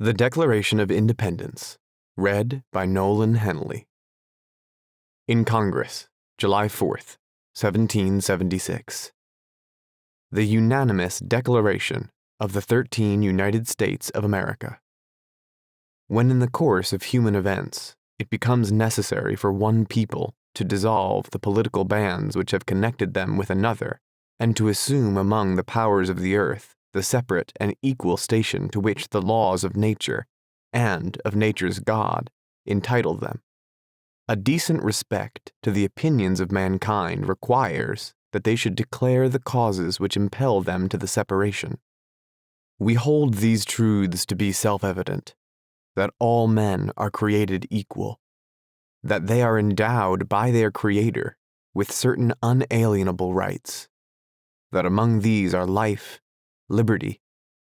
The Declaration of Independence, read by Nolan Henley. In Congress, July 4th, 1776. The unanimous Declaration of the 13 United States of America. When in the course of human events, it becomes necessary for one people to dissolve the political bands which have connected them with another, and to assume among the powers of the earth the separate and equal station to which the laws of nature, and of nature's God, entitle them, a decent respect to the opinions of mankind requires that they should declare the causes which impel them to the separation. We hold these truths to be self-evident, that all men are created equal, that they are endowed by their Creator with certain unalienable rights, that among these are life, liberty,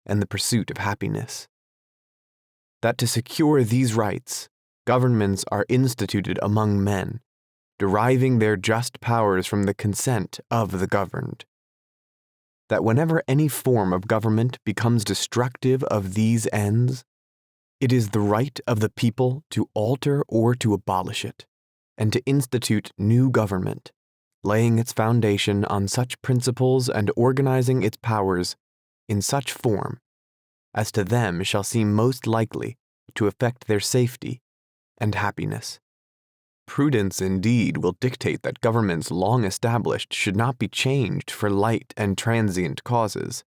and the pursuit of happiness, that to secure these rights, governments are instituted among men, deriving their just powers from the consent of the governed, that whenever any form of government becomes destructive of these ends, it is the right of the people to alter or to abolish it, and to institute new government, laying its foundation on such principles and organizing its powers in such form as to them shall seem most likely to effect their safety and happiness. Prudence indeed will dictate that governments long established should not be changed for light and transient causes,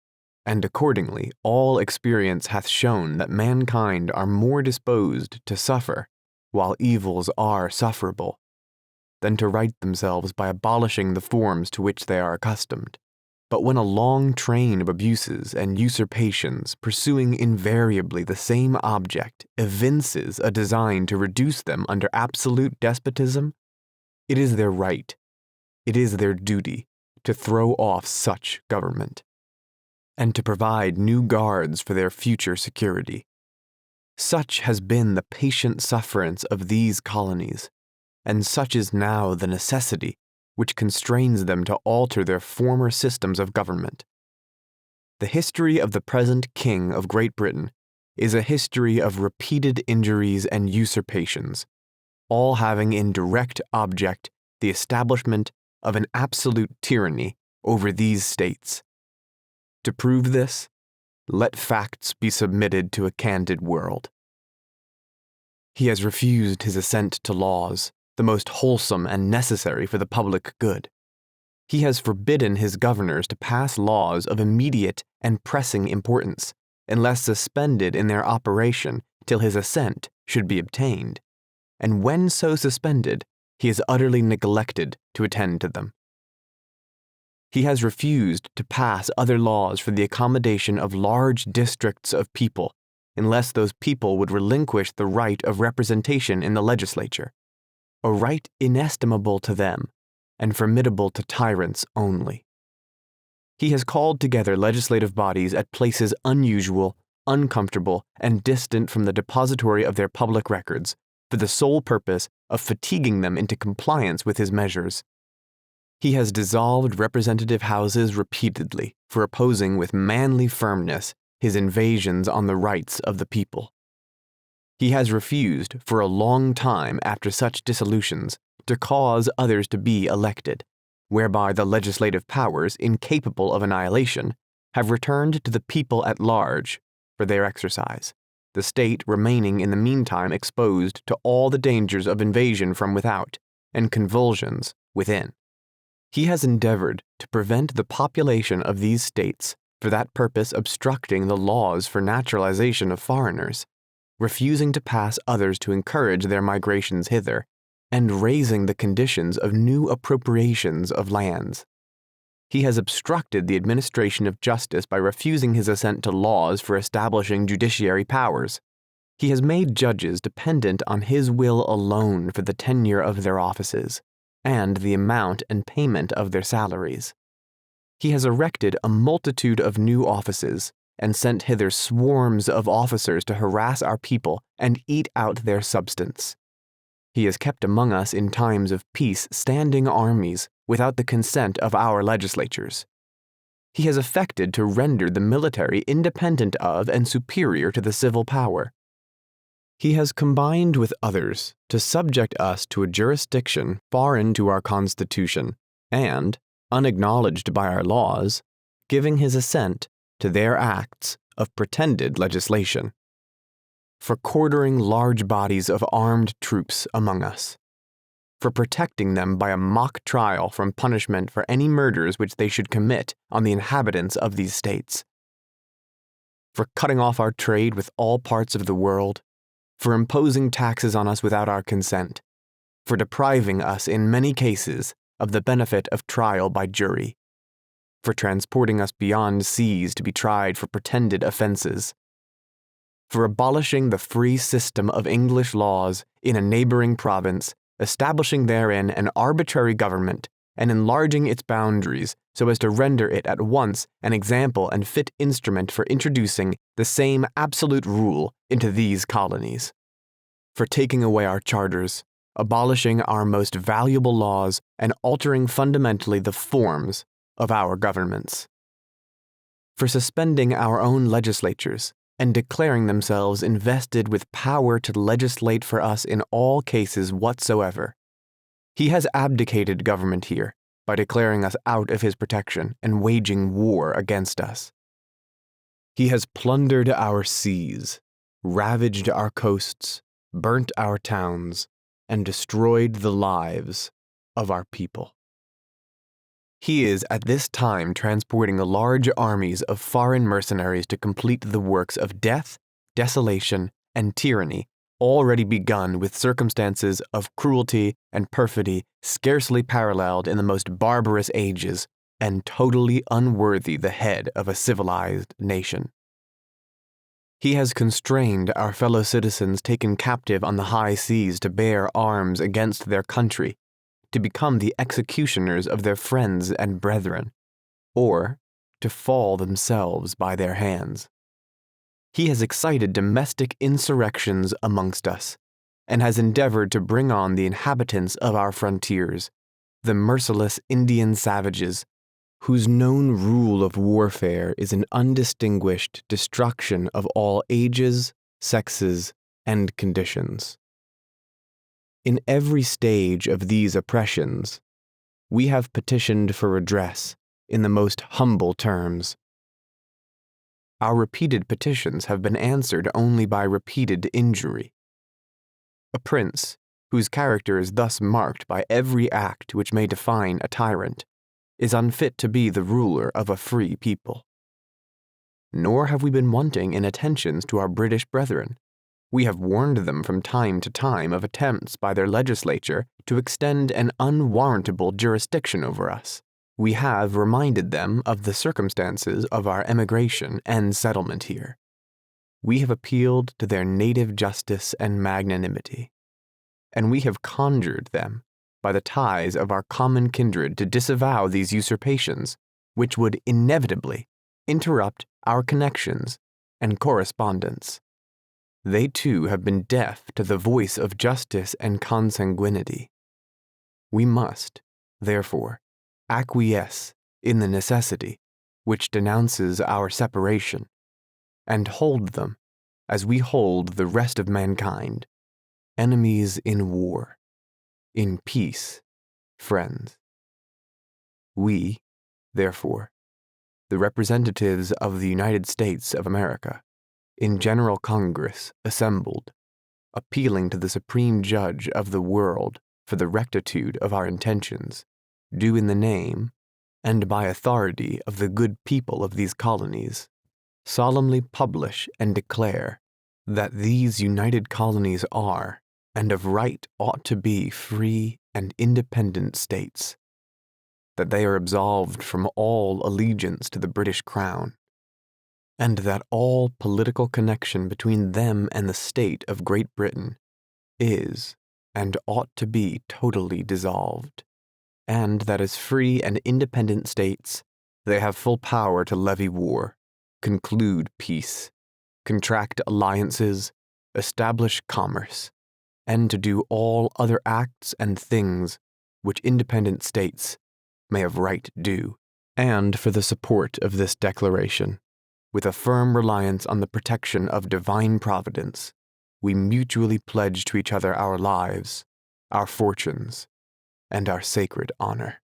and accordingly all experience hath shown that mankind are more disposed to suffer, while evils are sufferable, than to right themselves by abolishing the forms to which they are accustomed. But when a long train of abuses and usurpations, pursuing invariably the same object, evinces a design to reduce them under absolute despotism, it is their right, it is their duty, to throw off such government, and to provide new guards for their future security. Such has been the patient sufferance of these colonies, and such is now the necessity which constrains them to alter their former systems of government. The history of the present King of Great Britain is a history of repeated injuries and usurpations, all having in direct object the establishment of an absolute tyranny over these states. To prove this, let facts be submitted to a candid world. He has refused his assent to laws, the most wholesome and necessary for the public good. He has forbidden his governors to pass laws of immediate and pressing importance, unless suspended in their operation till his assent should be obtained, and when so suspended, he has utterly neglected to attend to them. He has refused to pass other laws for the accommodation of large districts of people, unless those people would relinquish the right of representation in the legislature, a right inestimable to them, and formidable to tyrants only. He has called together legislative bodies at places unusual, uncomfortable, and distant from the depository of their public records, for the sole purpose of fatiguing them into compliance with his measures. He has dissolved representative houses repeatedly for opposing with manly firmness his invasions on the rights of the people. He has refused for a long time after such dissolutions to cause others to be elected, whereby the legislative powers, incapable of annihilation, have returned to the people at large for their exercise, the state remaining in the meantime exposed to all the dangers of invasion from without and convulsions within. He has endeavored to prevent the population of these states, for that purpose obstructing the laws for naturalization of foreigners, refusing to pass others to encourage their migrations hither, and raising the conditions of new appropriations of lands. He has obstructed the administration of justice by refusing his assent to laws for establishing judiciary powers. He has made judges dependent on his will alone for the tenure of their offices, and the amount and payment of their salaries. He has erected a multitude of new offices, and sent hither swarms of officers to harass our people and eat out their substance. He has kept among us in times of peace standing armies without the consent of our legislatures. He has affected to render the military independent of and superior to the civil power, He has combined with others to subject us to a jurisdiction foreign to our Constitution and, unacknowledged by our laws, giving his assent to their acts of pretended legislation, for quartering large bodies of armed troops among us, for protecting them by a mock trial from punishment for any murders which they should commit on the inhabitants of these states, for cutting off our trade with all parts of the world, for imposing taxes on us without our consent, for depriving us in many cases of the benefit of trial by jury, for transporting us beyond seas to be tried for pretended offenses, for abolishing the free system of English laws in a neighboring province, establishing therein an arbitrary government, and enlarging its boundaries so as to render it at once an example and fit instrument for introducing the same absolute rule into these colonies, for taking away our charters, abolishing our most valuable laws, and altering fundamentally the forms of our governments, for suspending our own legislatures and declaring themselves invested with power to legislate for us in all cases whatsoever. He has abdicated government here by declaring us out of his protection and waging war against us. He has plundered our seas, ravaged our coasts, burnt our towns, and destroyed the lives of our people. He is at this time transporting large armies of foreign mercenaries to complete the works of death, desolation, and tyranny already begun with circumstances of cruelty and perfidy scarcely paralleled in the most barbarous ages and totally unworthy the head of a civilized nation. He has constrained our fellow citizens taken captive on the high seas to bear arms against their country, to become the executioners of their friends and brethren, or to fall themselves by their hands. He has excited domestic insurrections amongst us, and has endeavored to bring on the inhabitants of our frontiers, the merciless Indian savages, whose known rule of warfare is an undistinguished destruction of all ages, sexes, and conditions. In every stage of these oppressions, we have petitioned for redress in the most humble terms. Our repeated petitions have been answered only by repeated injury. A prince, whose character is thus marked by every act which may define a tyrant, is unfit to be the ruler of a free people. Nor have we been wanting in attentions to our British brethren. We have warned them from time to time of attempts by their legislature to extend an unwarrantable jurisdiction over us. We have reminded them of the circumstances of our emigration and settlement here. We have appealed to their native justice and magnanimity, and we have conjured them by the ties of our common kindred to disavow these usurpations, which would inevitably interrupt our connections and correspondence. They too have been deaf to the voice of justice and consanguinity. We must, therefore, acquiesce in the necessity which denounces our separation, and hold them, as we hold the rest of mankind, enemies in war, in peace, friends. We, therefore, the representatives of the United States of America, in General Congress assembled, appealing to the Supreme Judge of the world for the rectitude of our intentions, do in the name and by authority of the good people of these colonies, solemnly publish and declare that these united colonies are, and of right ought to be, free and independent states, that they are absolved from all allegiance to the British Crown, and that all political connection between them and the state of Great Britain is and ought to be totally dissolved, and that as free and independent states they have full power to levy war, conclude peace, contract alliances, establish commerce, and to do all other acts and things which independent states may of right do, and for the support of this declaration, with a firm reliance on the protection of divine providence, we mutually pledge to each other our lives, our fortunes, and our sacred honor.